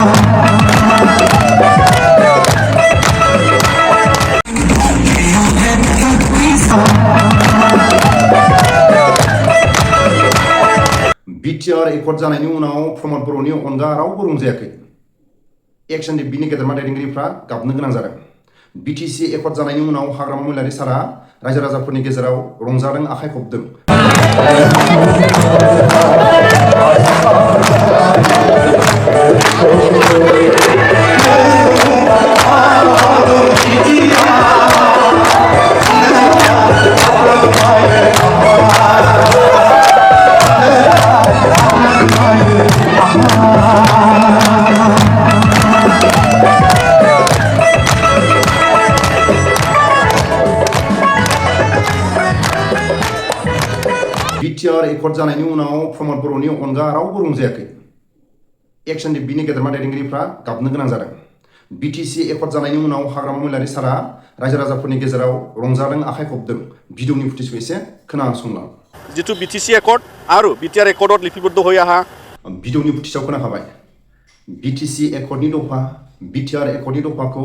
BTR accord जानायनि उनाव प्रमद बर'नि अनगा रावबो रंजायाखै। एक्स एनडीएफबीनि गेदेरमा दैदेनगिरिफ्रा गाबनो गोनां जादों। BTC एकर्ड जानायनि उनाव हाग्रामा महिलारि सारा रायजो राजाफोरनि गेजेराव रंजादों, आखाइ खबदों। BTR एकर्ड जानायनि उनाव प्रमद बर'नि अनगा रावबो रंजायाखै। एक्स एनडीएफबीनि गेदेरमा दैदेनगिरिफ्रा गाबनो गोनां जादों। BTC एकर्ड जानायनि उनाव हाग्रामा महिलारि सारा रायजो राजाफोरनि गेजेराव रंजादों, आखाइ खबदों। भिडिअनि फुटेजखौ एसे खोनासंलां। जितु BTC एकर्ड आरो BTR एकर्डत लिपिबद्ध হৈ আহা भिडिअनि फुटेजाव खोनाखाबाय। BTC एकर्डनि दफा, BTR एकर्डनि दफाखौ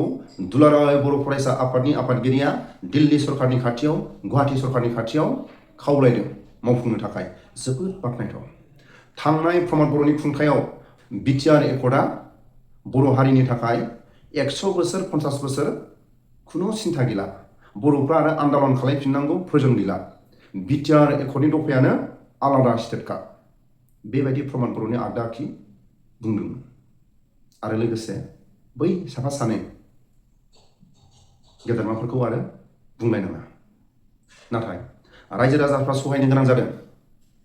दुलाराय बर' फरायसा आफादनि आफादगिरिया दिल्ली सरकारनि खाथियाव, गुवाहाटी सरकारनि खाथियाव खावलायदों मावफुंनो थाखाय। जोबोद बाख्नायथाव। थांनाय प्रमद बर'नि खुंथायाव BTR एकर्डआ बर' हारिनि थाखाय 100 बोसोर 50 बोसोर खुनु सिन्था गैला। बर'फ्रा आरो आन्दालन खालामफिननांगौ प्रयोजन गैला। BTR एकर्डनि दफायानो आलादा स्टेटखा। बेबायदि प्रमद बर'नि आगदाखि बुंदोंमोन। आरो लोगोसे बै साफा सानै गेदेरमाफोरखौ आरो बुंलायनाङा। नाथाय रायजो राजाफ्रा सहायनो गोनां जादों।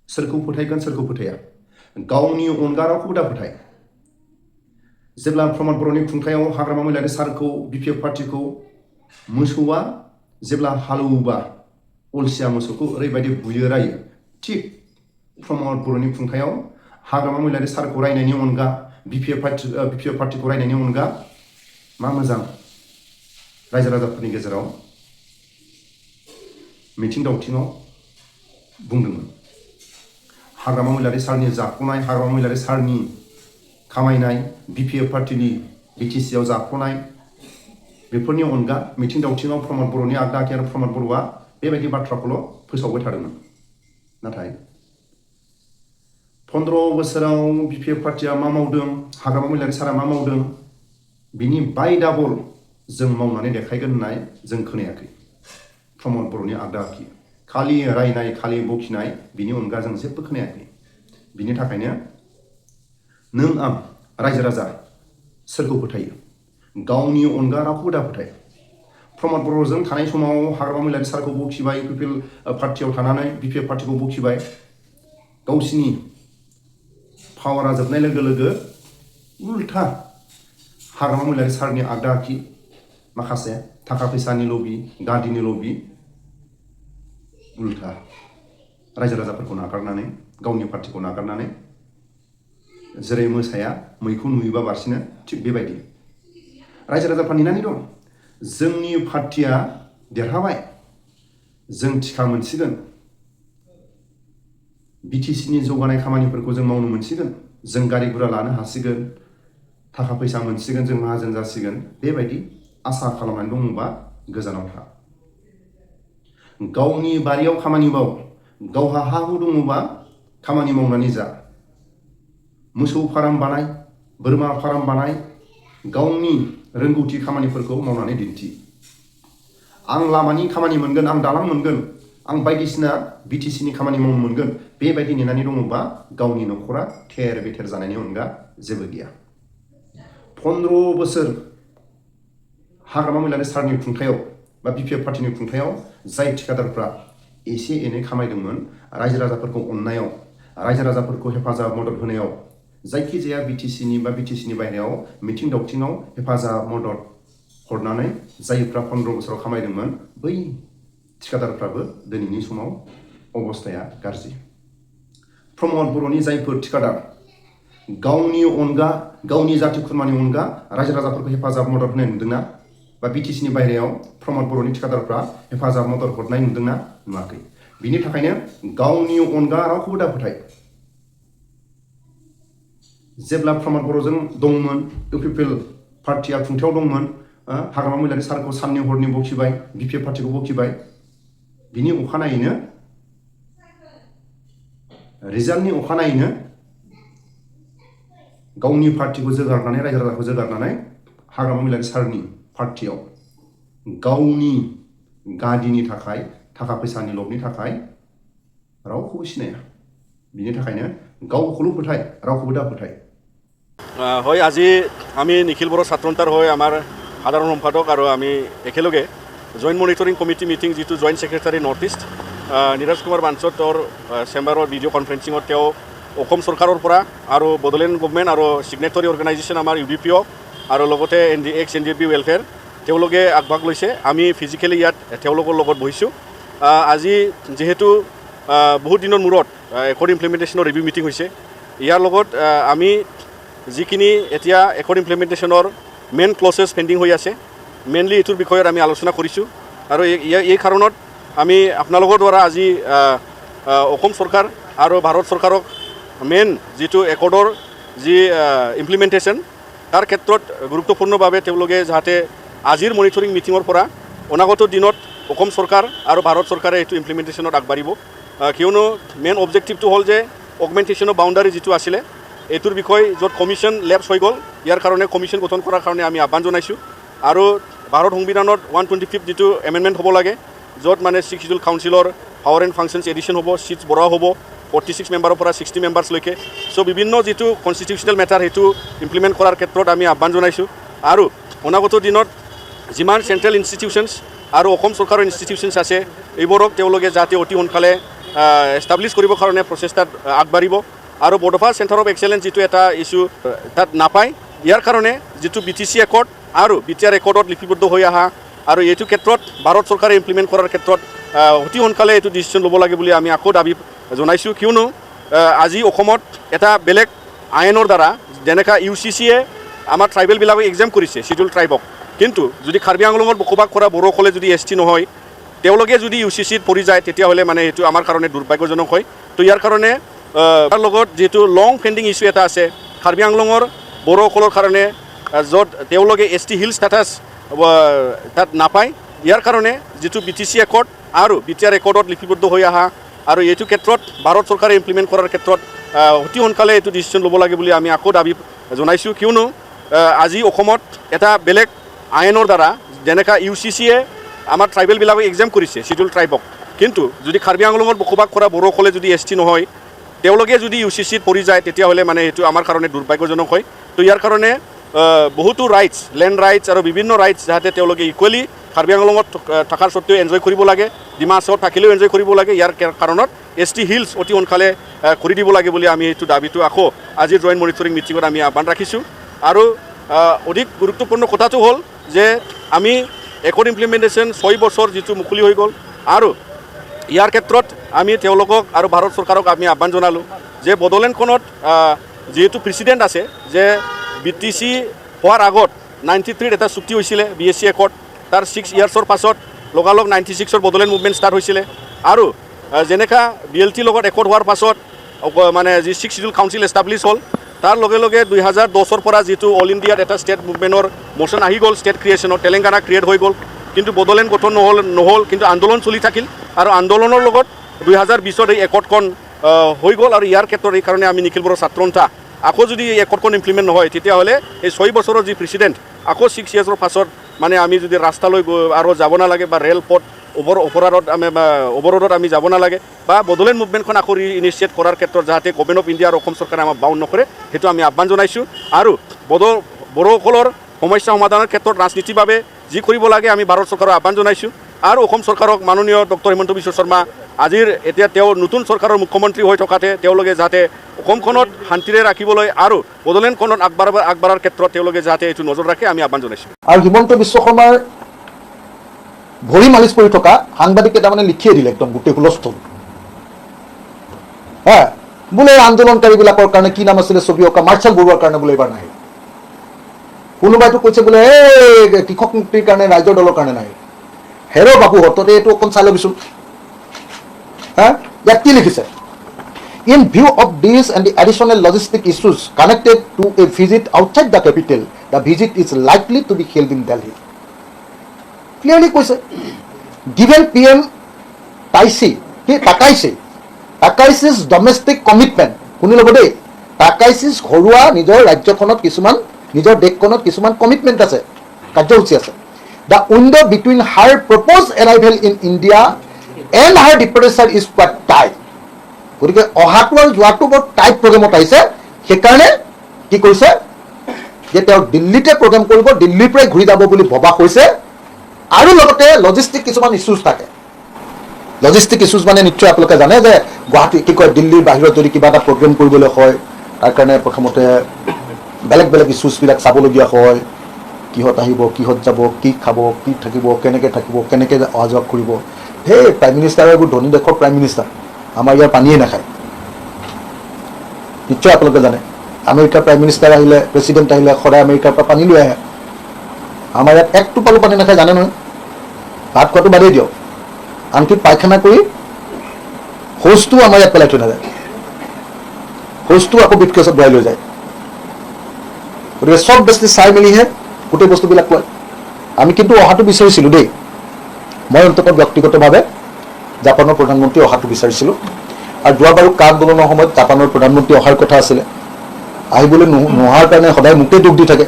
सोरखौ फोथायगोन, सोरखौ फोथाया। गावनि अनगा रावखौबो दा फोथाय। जेब्ला प्रमद बर'नि खुंथायाव हाग्रामा महिलारि सारखौ BPF पार्टीखौ मोसौआ जेब्ला हालौवोबा अलसिया मोसौखौ ओरैबायदि बुयो रायो, थिग प्रमद बर'नि खुंथायाव हाग्रामा महिलारि सारखौ रायनायनि अनगा, BPF पार्टीखौ रायनायनि अनगा मा मोजां रायजो राजाफोरनि गेजेराव मिथिं दावथिङाव बुंदोंमोन। हाग्रामा महिलारि सारनि जाख'नाय, हाग्रामा महिलारि सारनि खामायनाय, BPF पार्टीनि BTCआव जाख'नाय, बेफोरनि अनगा मिथिं दावथिङाव प्रमद बर'नि आगदाखि आरो प्रमद बर'आ बेबायदि बाथ्राखौल' फोसावबाय थादोंमोन। नाथाय 15 बोसोराव BPF पार्टीया मा मावदों, हाग्रामा महिलारि सारा मा मावदों, बिनि बाय डाबल जों मावनानै देखायगोन होननाय जों खोनायाखै। प्रमद बर'नि आगदाखि खालि रायनाय, खालि बखिनाय, बिनि अनगा जों जेबो खोनायाखै। बिनि थाखायनो नों आं रायजो राजा सोरखौ फोथायो? गावनि अनगा रावखौबो दा फोथाय। प्रमद बर'जों थानाय समाव हाग्रामा महिलारि सारखौ बखिबाय, BPF पार्टीयाव थानानै BPF पार्टीखौ बखिबाय। गावसिनि पावारा जोबनाय लोगो लोगो उल्था हाग्रामा महिलारि सारनि आगदाखि माखासे थाखा फैसानि लबि, गादिनि लबि, उल्था रायजो राजाफोरखौ नागारनानै, गावनि पार्टीखौ नागारनानै जेरै मोसाया मैखौ नुयोबा बारसिनो, थिग बेबायदि रायजो राजाफ्रा नेनानै दं। जोंनि पार्टीया देरहाबाय, जों टिका मोनसिगोन, BTCनि जौगानाय खामानिफोरखौ जों मावनो मोनसिगोन, जों गारि गुरा लानो हासिगोन, थाखा फैसा मोनसिगोन, जों माहाजोन जासिगोन, बेबायदि आसा खालामनानै दङबा गोजानाव था। गावनि बारियाव खामानि माव, गावहा हा हु दङबा खामानि मावनानै जा। मोसौ फार्म बानाय, बोरमा फार्म बानाय, गावनि रोंगौथि खामानिफोरखौ मावनानै दिन्थि। आं लामानि खामानि मोनगोन, आं दालां मोनगोन, आं बायदिसिना BTCनि खामानि मावनो मोनगोन, बेबायदि नेनानै दङबा गावनि न'खरा थेर बेथेर जानायनि अनगा जेबो गैया। 15 बोसोर हाग्रामा महिलारि सारनि खुंथायाव बा BPF पार्टीनि खुंथायाव जाय ठिकादारफ्रा एसे एनै खामायदोंमोन, रायजो राजाफोरखौ अननायाव, रायजो राजाफोरखौ हेफाजाब मदद होनायाव, जायखिजाया BTCनि बा BTCनि बायहेरायाव मिथिं दावथिङाव हेफाजाब मदद हरनानै जायफ्रा 15 बोसोराव खामायदोंमोन, बै ठिकादारफ्राबो दिनैनि समाव अबस्थाया गाज्रि। प्रमद बर'नि जायफोर ठिकादार गावनि अनगा, गावनि जाथि खुरमानि अनगा रायजो राजाफोरखौ हेफाजाब मदद होनाय नुदोंना? बा BTCनि बायहेरायाव प्रमद बर'नि ठिकादारफ्रा हेफाजाब मदद हरनाय नुदोंना? नुवाखै। बिनि थाखायनो गावनि अनगा रावखौबो दा फोथाय। जेब्ला प्रमद बर'जों दंमोन इउपिपिएल पार्टिया खुंथायाव दंमोन हाग्रामा महिलारि सारखौ साननि हरनि बखिबाय बिपिएफ पार्टिखौ बखिबाय बिनि अखानायैनो रिजाल्टनि अखानायैनो गावनि पार्टिखौ जोगारनानै रायजो राजाखौ जोगारनानै हाग्रामा महिलारि सारनि पार्टियाव गावनि गादिनि थाखाय थाखा फैसानि लबनि थाखाय रावखौबो सिनाया बिनि थाखायनो गावखौल' फोथाय रावखौबो दा फोथाय হয় আজি আমি নিখিল বড়ো ছাত্ৰন্তাৰ হৈ আমাৰ সাধাৰণ সম্পাদক আৰু আমি একেলগে জইণ্ট মনিটৰিং কমিটি মিটিং যিটো joint secretary North East Niraj Kumar বাঞ্চতৰ চেম্বাৰৰ ভিডিঅ' কনফাৰেন্সিঙত তেওঁ অসম চৰকাৰৰ পৰা আৰু বড়োলেণ্ড গভৰ্ণমেণ্ট আৰু ছিগনেটৰী অৰ্গেনাইজেশ্যন আমাৰ UDPO আৰু লগতে NDFB ৱেলফেয়াৰ তেওঁলোকে আগভাগ লৈছে আমি ফিজিকেলি ইয়াত তেওঁলোকৰ লগত বহিছোঁ আজি যিহেতু বহুত দিনৰ মূৰত একৰ্ড ইমপ্লিমেণ্টেশ্যনৰ ৰিভিউ মিটিং হৈছে ইয়াৰ লগত আমি যিখিনি এতিয়া একৰ্ড ইমপ্লিমেণ্টেশ্যনৰ মেইন ক্লজেছ পেণ্ডিং হৈ আছে মেইনলি এইটোৰ বিষয়ত আমি আলোচনা কৰিছোঁ আৰু এই কাৰণত আমি আপোনালোকৰ দ্বাৰা আজি অসম চৰকাৰ আৰু ভাৰত চৰকাৰক মেইন যিটো একৰ্ডৰ যি ইমপ্লিমেণ্টেশ্যন তাৰ ক্ষেত্ৰত গুৰুত্বপূৰ্ণভাৱে তেওঁলোকে যাতে আজিৰ মনিটৰিং মিটিঙৰ পৰা অনাগত দিনত অসম চৰকাৰ আৰু ভাৰত চৰকাৰে এইটো ইমপ্লিমেণ্টেশ্যনত আগবাঢ়িব কিয়নো মেইন অবজেক্টিভটো হ'ল যে অগমেণ্টেশ্যন অফ বাউণ্ডাৰী যিটো আছিলে এইটোৰ বিষয় য'ত কমিশ্যন লেপছ হৈ গ'ল ইয়াৰ কাৰণে কমিশ্যন গঠন কৰাৰ কাৰণে আমি আহ্বান জনাইছোঁ আৰু ভাৰত সংবিধানত 125 যিটো এমেণ্ডমেণ্ট হ'ব লাগে য'ত মানে 6 শিডিউল কাউন্সিলৰ পাৱাৰ এণ্ড ফাংচনছ এডিশ্যন হ'ব ছিটছ বঢ়োৱা হ'ব 46 মেম্বাৰৰ পৰা 60 মেম্বাৰ্ছলৈকে চ' বিভিন্ন যিটো কনষ্টিটিউশ্যনেল মেটাৰ সেইটো ইমপ্লিমেণ্ট কৰাৰ ক্ষেত্ৰত আমি আহ্বান জনাইছোঁ আৰু অনাগত দিনত যিমান চেণ্ট্ৰেল ইনষ্টিটিউশ্যনছ আৰু অসম চৰকাৰৰ ইনষ্টিটিউশ্যনছ আছে এইবোৰক তেওঁলোকে যাতে অতি সোনকালে এষ্টাব্লিছ কৰিবৰ কাৰণে প্ৰচেষ্টাত আগবাঢ়িব আৰু বডোফা চেণ্টাৰ অফ এক্সেলেঞ্চ যিটো এটা ইছ্যু তাত নাপায় ইয়াৰ কাৰণে যিটো BTC একৰ্ড আৰু BTR একৰ্ডত লিপিবদ্ধ হৈ অহা আৰু এইটো ক্ষেত্ৰত ভাৰত চৰকাৰে ইমপ্লিমেণ্ট কৰাৰ ক্ষেত্ৰত অতি সোনকালে এইটো ডিচিশ্যন ল'ব লাগে বুলি আমি আকৌ দাবী জনাইছোঁ কিয়নো আজি অসমত এটা বেলেগ আইনৰ দ্বাৰা যেনেকৈ UCCয়ে আমাৰ ট্ৰাইবেলবিলাকক এক্সাম কৰিছে শিডিউল ট্ৰাইবক কিন্তু যদি কাৰ্বি আংলঙত বসবাস কৰা বড়োসকলে যদি ST নহয় তেওঁলোকে যদি UCCত পৰি যায় তেতিয়াহ'লে মানে এইটো আমাৰ কাৰণে দুৰ্ভাগ্যজনক হয় তো ইয়াৰ কাৰণে তাৰ লগত যিটো লং পেণ্ডিং ইছ্যু এটা আছে কাৰ্বি আংলঙৰ বড়োসকলৰ কাৰণে য'ত তেওঁলোকে ST হিল ষ্টেটাছ তাত নাপায় ইয়াৰ কাৰণে যিটো BTC একৰ্ড আৰু BTR একৰ্ডত লিপিবদ্ধ হৈ অহা আৰু এইটো ক্ষেত্ৰত ভাৰত চৰকাৰে ইমপ্লিমেণ্ট কৰাৰ ক্ষেত্ৰত অতি সোনকালে এইটো ডিচিশ্যন ল'ব লাগে বুলি আমি আকৌ দাবী জনাইছোঁ কিয়নো আজি অসমত এটা বেলেগ আইনৰ দ্বাৰা যেনেকৈ UCCয়ে আমাৰ ট্ৰাইবেলবিলাকক এক্সাম কৰিছে শিডিউল ট্ৰাইবক কিন্তু যদি কাৰ্বি আংলঙত বসবাস কৰা বড়োসকলে যদি ST নহয় তেওঁলোকে যদি UCCত পৰি যায় তেতিয়াহ'লে মানে এইটো আমাৰ কাৰণে দুৰ্ভাগ্যজনক হয় তো ইয়াৰ কাৰণে বহুতো ৰাইটছ লেণ্ড ৰাইটছ আৰু বিভিন্ন ৰাইটছ যাতে তেওঁলোকে ইকুৱেলি কাৰ্বি আংলঙত থকাৰ স্বত্তেও এনজয় কৰিব লাগে ডিমা হাছাওত থাকিলেও এনজয় কৰিব লাগে ইয়াৰ কাৰণত ST হিলছ অতি সোনকালে কৰি দিব লাগে বুলি আমি এইটো দাবীটো আকৌ আজিৰ জইণ্ট মনিটৰিং মিটিঙত আমি আহ্বান ৰাখিছোঁ আৰু অধিক গুৰুত্বপূৰ্ণ কথাটো হ'ল যে আমি একৰ্ড ইমপ্লিমেণ্টেশ্যন 6 বছৰ যিটো মুকলি হৈ গ'ল আৰু ইয়াৰ ক্ষেত্ৰত আমি তেওঁলোকক আৰু ভাৰত চৰকাৰক আমি আহ্বান জনালোঁ যে বড়োলেণ্ডখনত যিহেতু প্ৰেচিডেণ্ট আছে যে BTC হোৱাৰ আগত 93ত এটা চুক্তি হৈছিলে BSc একৰ্ড তাৰ 6 ইয়াৰ্ছৰ পাছত লগালগ 96ৰ বড়োলেণ্ড মুভমেণ্ট ষ্টাৰ্ট হৈছিলে আৰু যেনেকৈ BLT লগত একৰ্ড হোৱাৰ পাছত মানে যি 6 শিডিউল কাউন্সিল এষ্টাব্লিছ হ'ল তাৰ লগে লগে 2010ৰ পৰা যিটো অল ইণ্ডিয়াত এটা ষ্টেট মুভমেণ্টৰ মোশ্যন আহি গ'ল ষ্টেট ক্ৰিয়েশ্যনৰ তেলেংগানা ক্ৰিয়েট হৈ গ'ল কিন্তু বড়োলেণ্ড গঠন নহ'ল কিন্তু আন্দোলন চলি থাকিল আৰু আন্দোলনৰ লগত 2020ত এই একৰ্ডখন হৈ গ'ল আৰু ইয়াৰ ক্ষেত্ৰত এই কাৰণে আমি নিখিল বড়ো ছাত্ৰন্তা আকৌ যদি এই একৰ্ডখন ইমপ্লিমেণ্ট নহয় তেতিয়াহ'লে এই 6 বছৰৰ যি প্ৰেচিডেণ্ট আকৌ 6 ইয়াৰ্ছৰ পাছত মানে আমি যদি ৰাস্তালৈ আৰু যাব নালাগে বা ৰেলপথ অৱৰোধত আমি যাব নালাগে বা বড়োলেণ্ড মুভমেণ্টখন আকৌ ইনিচিয়েট কৰাৰ ক্ষেত্ৰত যাতে গভৰ্ণমেণ্ট অফ ইণ্ডিয়া আৰু অসম চৰকাৰে আমাক বাউণ্ড নকৰে সেইটো আমি আহ্বান জনাইছোঁ আৰু বড়োসকলৰ সমস্যা সমাধানৰ ক্ষেত্ৰত ৰাজনীতিৰ বাবে যি কৰিব লাগে আমি ভাৰত চৰকাৰক আহ্বান জনাইছোঁ আৰু অসম চৰকাৰক মাননীয় ডক্টৰ হিমন্ত বিশ্ব শৰ্মা আজিৰ এতিয়া তেওঁ নতুন চৰকাৰৰ মুখ্যমন্ত্ৰী হৈ থকাতে তেওঁলোকে যাতে অসমখনত শান্তিৰে ৰাখিবলৈ আৰু বড়োলেণ্ডখনত আগবঢ়াৰ ক্ষেত্ৰত তেওঁলোকে যাতে এইটো নজৰ ৰাখে আমি আহ্বান জনাইছোঁ আৰু হিমন্ত বিশ্ব শৰ্মাৰ ভৰি মালিচ কৰি থকা সাংবাদিক কেইটামানে লিখিয়ে দিলে একদম গোটেই হুলস্থুল বোলে আন্দোলনকাৰীবিলাকৰ কাৰণে কি নাম আছিলে ছবি অঁকা মাৰ্চাল বৰুৱাৰ কাৰণে বোলে এইবাৰ নাই কোনোবাইতো কৈছে বোলে এই কৃষক মুক্তিৰ কাৰণে ৰাইজৰ দলৰ কাৰণে নাই হেৰ' বাবু হততে এইটো অকণ চাই ল'বিচোন ইয়াত কি লিখিছে In view of this and the additional logistic issues connected to a visit outside the capital, the visit is likely to be held in Delhi. Clearly কৈছে, given PM Takai's domestic commitment, শুনি ল'ব দেই, Takai's ঘৰুৱা নিজৰ ৰাজ্যখনত কিছুমান নিজৰ দেশখনত কিছুমান কমিটমেণ্ট আছে, কাৰ্যসূচী আছে. The window between her proposed arrival in India and her departure is quite tight. গতিকে অহাটো আৰু যোৱাটো বৰ টাইট প্ৰগ্ৰেমত আহিছে. সেইকাৰণে কি কৰিছে যে তেওঁ দিল্লীতে প্ৰগ্ৰেম কৰিব, দিল্লীৰ পৰাই ঘূৰি যাব বুলি ভবা হৈছে. আৰু লগতে লজিষ্টিক কিছুমান ইছ্যুজ থাকে. লজিষ্টিক ইছ্যুজ মানে নিশ্চয় আপোনালোকে জানে যে গুৱাহাটী কি কয় দিল্লীৰ বাহিৰত যদি কিবা এটা প্ৰগ্ৰেম কৰিবলৈ হয়, তাৰ কাৰণে প্ৰথমতে বেলেগ বেলেগ ইছ্যুজবিলাক চাবলগীয়া হয়. কিহত আহিব, কিহত যাব, কি খাব, কি থাকিব, কেনেকৈ অহা যোৱা কৰিব. সেই প্ৰাইম মিনিষ্টাৰ এইবোৰ ধনী দেশৰ প্ৰাইম মিনিষ্টাৰ, আমাৰ ইয়াৰ পানীয়ে নাখায়. নিশ্চয় আপোনালোকে জানে আমেৰিকাৰ প্ৰাইম মিনিষ্টাৰ আহিলে, প্ৰেচিডেণ্ট আহিলে সদায় আমেৰিকাৰ পৰা পানী লৈ আহে. আমাৰ ইয়াত এক টোপালো পানী নাখায়, জানে নহয়. ভাত খোৱাটো বাদেই দিয়ক, আনকি পায়খানা কৰি শৌচটো আমাৰ ইয়াত পেলাই থৈ নাযায়, শৌচটো আকৌ বিটকেছত ভৰাই লৈ যায়. গতিকে চব বস্তু চাই মেলিহে গোটেই বস্তুবিলাক লয়. আমি কিন্তু অহাটো বিচাৰিছিলোঁ দেই, মই অন্তত ব্যক্তিগতভাৱে জাপানৰ প্ৰধানমন্ত্ৰী অহাটো বিচাৰিছিলোঁ. আৰু যোৱাবাৰো কা আন্দোলনৰ সময়ত জাপানৰ প্ৰধানমন্ত্ৰী অহাৰ কথা আছিলে, আহিবলৈ নোহোৱাৰ কাৰণে সদায় মোকেই দুখ দি থাকে,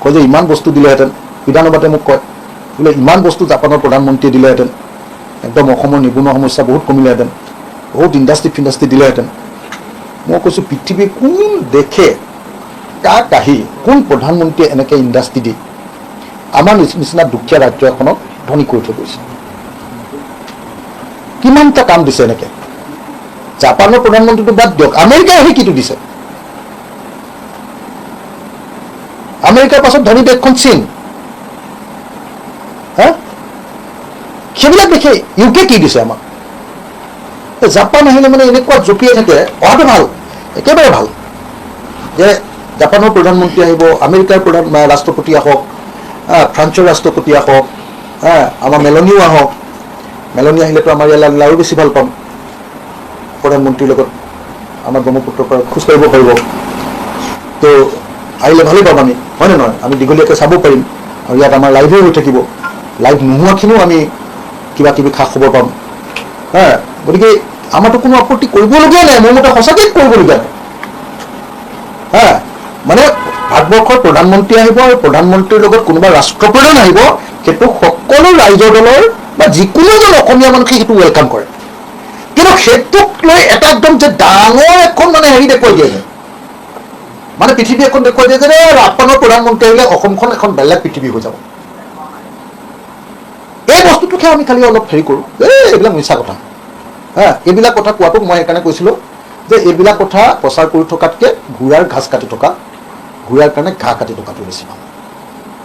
কয় যে ইমান বস্তু দিলেহেঁতেন. বিধানসভাতে মোক কয় বোলে ইমান বস্তু জাপানৰ প্ৰধানমন্ত্ৰীয়ে দিলেহেঁতেন, একদম অসমৰ নিবনুৱা সমস্যা বহুত কমিলেহেঁতেন, বহুত ইণ্ডাষ্ট্ৰি দিলেহেঁতেন. মই কৈছোঁ পৃথিৱীৰ কোন দেশে কাক আহি কোন প্ৰধানমন্ত্ৰীয়ে এনেকৈ ইণ্ডাষ্ট্ৰি দি আমাৰ নিচিনা দুখীয়া ৰাজ্য এখনক ধনী কৰি থৈ গৈছে? কিমানটা কাম দিছে এনেকৈ? জাপানৰ প্ৰধানমন্ত্ৰীটো বাদ দিয়ক, আমেৰিকাই আহি কিটো দিছে? আমেৰিকাৰ পাছত ধনী দেশখন চীন, সেইবিলাক দেখে. ইউকে কি দিছে আমাক? জাপান আহিলে মানে এনেকুৱা জঁপিয়াই থাকে. অহাটো ভাল, একেবাৰে ভাল যে জাপানৰ প্ৰধানমন্ত্ৰী আহিব, আমেৰিকাৰ ৰাষ্ট্ৰপতি আহক, ফ্ৰান্সৰ ৰাষ্ট্ৰপতি আহক, আমাৰ মেলনিও আহক. মেলনি আহিলেতো আমাৰ ইয়ালৈ আৰু বেছি ভাল পাম. প্ৰধানমন্ত্ৰীৰ লগত আমাৰ ব্ৰহ্মপুত্ৰৰ পৰা খোজকাঢ়িব পাৰিব, তো আহিলে ভালেই পাম আমি, হয়নে নহয়? আমি দীঘলীয়াকৈ চাব পাৰিম, আৰু ইয়াত আমাৰ লাইভে হৈ থাকিব. লাইভ নোহোৱাখিনিও আমি কিবা কিবি খা খবৰ পাম. গতিকে আমাৰতো কোনো আপত্তি কৰিবলগীয়া নাই, মোৰ মতে সঁচাকৈ কৰিবলগীয়া নাই. মানে ভাৰতবৰ্ষৰ প্ৰধানমন্ত্ৰী আহিব আৰু প্ৰধানমন্ত্ৰীৰ লগত কোনোবা ৰাষ্ট্ৰপ্ৰধান আহিব, সেইটো সকলো ৰাইজৰ দলৰ বা যিকোনো এজন অসমীয়া মানুহে সেইটো ৱেলকাম কৰে. কিন্তু সেইটোক লৈ এটা একদম যে ডাঙৰ এখন মানে হেৰি দেখুৱাই দিয়ে, মানে পৃথিৱী এখন দেখুৱাই দিয়ে যে জাপানৰ প্ৰধানমন্ত্ৰী আহিলে অসমখন এখন বেলেগ পৃথিৱী হৈ যাব. এই বস্তুটোকে আমি খালি অলপ হেৰি কৰোঁ, এইবিলাক মিছা কথা. এইবিলাক কথা কোৱাটোক মই সেইকাৰণে কৈছিলোঁ যে এইবিলাক কথা প্ৰচাৰ কৰি থকাতকৈ ঘোঁৰাৰ ঘাঁহ কাটি থকা, ঘোঁৰাৰ কাৰণে ঘাঁহ কাটি থকাটো বেছি ভাল.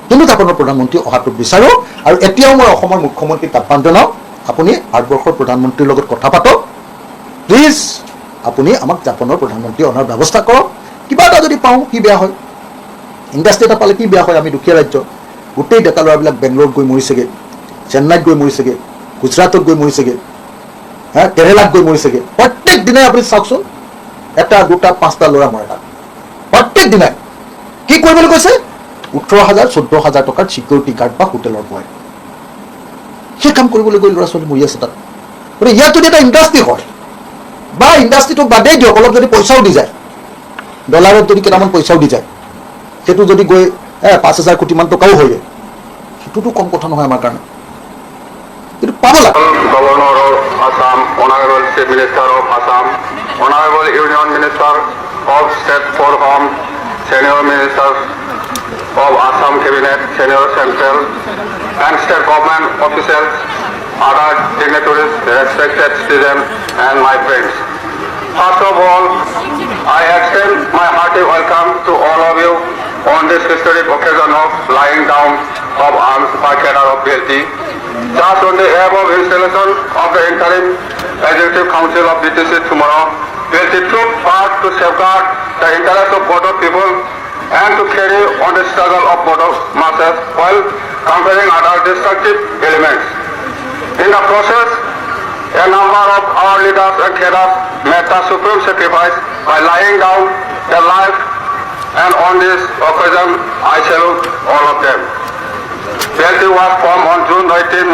কিন্তু জাপানৰ প্ৰধানমন্ত্ৰী অহাটো বিচাৰোঁ. আৰু এতিয়াও মই অসমৰ মুখ্যমন্ত্ৰীক আহ্বান জনাওঁ, আপুনি ভাৰতবৰ্ষৰ প্ৰধানমন্ত্ৰীৰ লগত কথা পাতক, প্লিজ. আপুনি আমাক জাপানৰ প্ৰধানমন্ত্ৰী অনাৰ ব্যৱস্থা কৰক. কিবা এটা যদি পাওঁ কি বেয়া হয়, ইণ্ডাষ্ট্ৰি এটা পালে কি বেয়া হয়? আমি দুখীয়া ৰাজ্য, গোটেই ডেকা ল'ৰাবিলাক বেংগলোৰত গৈ মৰিছেগৈ, চেন্নাইত গৈ মৰিছেগৈ, গুজৰাটত গৈ মৰিছেগৈ, কেৰেলাত গৈ মৰিছেগৈ. প্ৰত্যেক দিনাই আপুনি চাওকচোন, এটা দুটা পাঁচটা ল'ৰা মৰে তাত প্ৰত্যেক দিনাই. কি কৰিবলৈ কৈছে? 18,000 14,000 টকাৰ ছিকিউৰিটি গাৰ্ড বা হোটেলৰ বয়, সেই কাম কৰিবলৈ গৈ ল'ৰা ছোৱালী মৰি আছে তাত. গতিকে ইয়াত যদি এটা ইণ্ডাষ্ট্ৰি হয়, বা ইণ্ডাষ্ট্ৰিটো বাদেই দিয়ক, অলপ যদি পইচাও দি যায়, ডলাৰত যদি কেইটামান পইচাও দি যায়, সেইটো যদি গৈ 5,000 কোটিমান টকাও হৈ যায়, সেইটোতো কম কথা নহয় আমাৰ কাৰণে. কিন্তু পাব লাগে. Governor of Assam, Honorable Chief Minister of Assam, Honorable Union Minister of State for Home, Senior Ministers of Assam Cabinet, Senior Central and State Government officials, other dignitaries, respected citizens and my friends. First of all, I extend my hearty welcome to all of you on this historic occasion of laying down of arms by cadre of BLT. Just on the eve of installation of the interim Executive Council of BTC tomorrow, BLT took part to safeguard the interests of Bodo people and to carry on the struggle of Bodo masses while countering other destructive elements. In the process, a number of our leaders and cadres made the supreme sacrifice by laying down their life, and on this occasion I salute all of them. BLT was formed on June 19,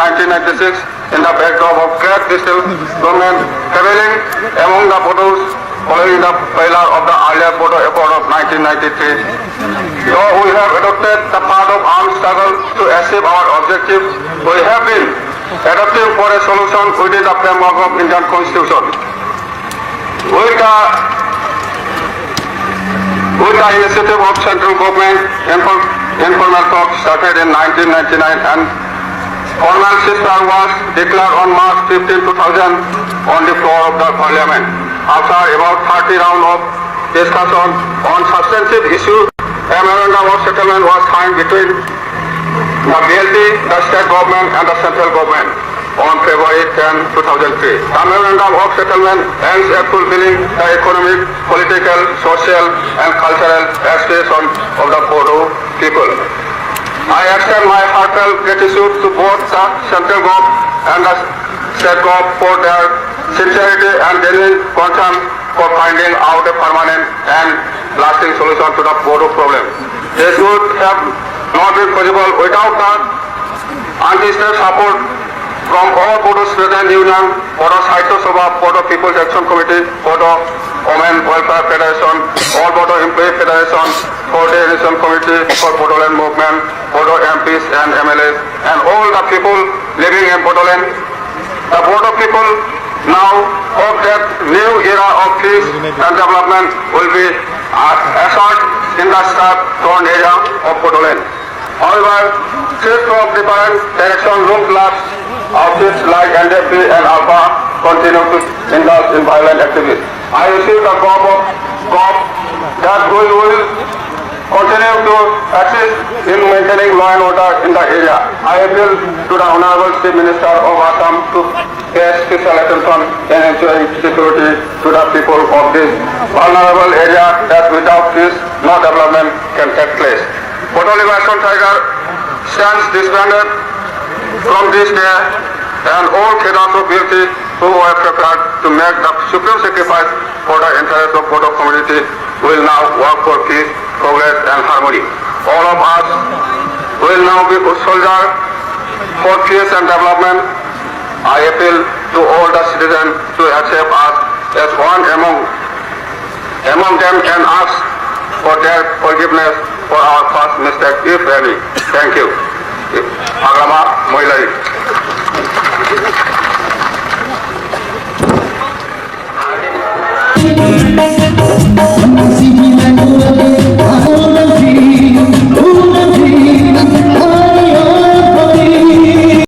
1996 in the backdrop of great district government prevailing among the Bodos following the failure of the earlier Bodo Accord of 1993. Though we have adopted the path of armed struggle to achieve our objective, we have been adopting for a solution within the framework of Indian Constitution. With the initiative of central government, informal talks started in 1999 and formal ceasefire was declared on March 15, 2000 on the floor of the parliament. After about 30 rounds of discussion on substantive issues, a memorandum of settlement was signed between the BLT, the state government and the central government on February 10, 2003. The memorandum of settlement aims at fulfilling the economic, political, social and cultural aspirations of the Bodo people. I extend my heartfelt gratitude to both the central government and the state government for their sincerity and genuine concern for finding out a permanent and lasting solution to the Bodo problem. This would have not been possible without the anti-state support from all Bodo Student Union, Bodo Sahitya Sabha, Bodo People's Action Committee, Bodo Women Welfare Federation, all Bodo Employee Federation, Coordination Committee for Bodoland Movement, Bodo MPs and MLAs, and all the people living in Bodoland. The Bodo people now hope that new era of peace and development will be assured in the star-torn area of Bodoland. However, threats from different directions loom large. Outfits like NDFB and Alpha continue to indulge in violent activities. I received a call that we will continue to assist in maintaining law and order in the area. I appeal to the Honorable Chief Minister of Assam to pay special attention in ensuring security to the people of this vulnerable area, that without peace, no development can take place. Bodo Liberation Tiger stands disbanded from this day, and all cadres of BLT who were prepared to make the supreme sacrifice for the interest of Bodo community will now work for peace, progress and harmony. All of us will now be soldiers for peace and development. I appeal to all the citizens to accept us as one among them and ask for their forgiveness for our past mistakes, if any. Thank you. Agama Moilari. I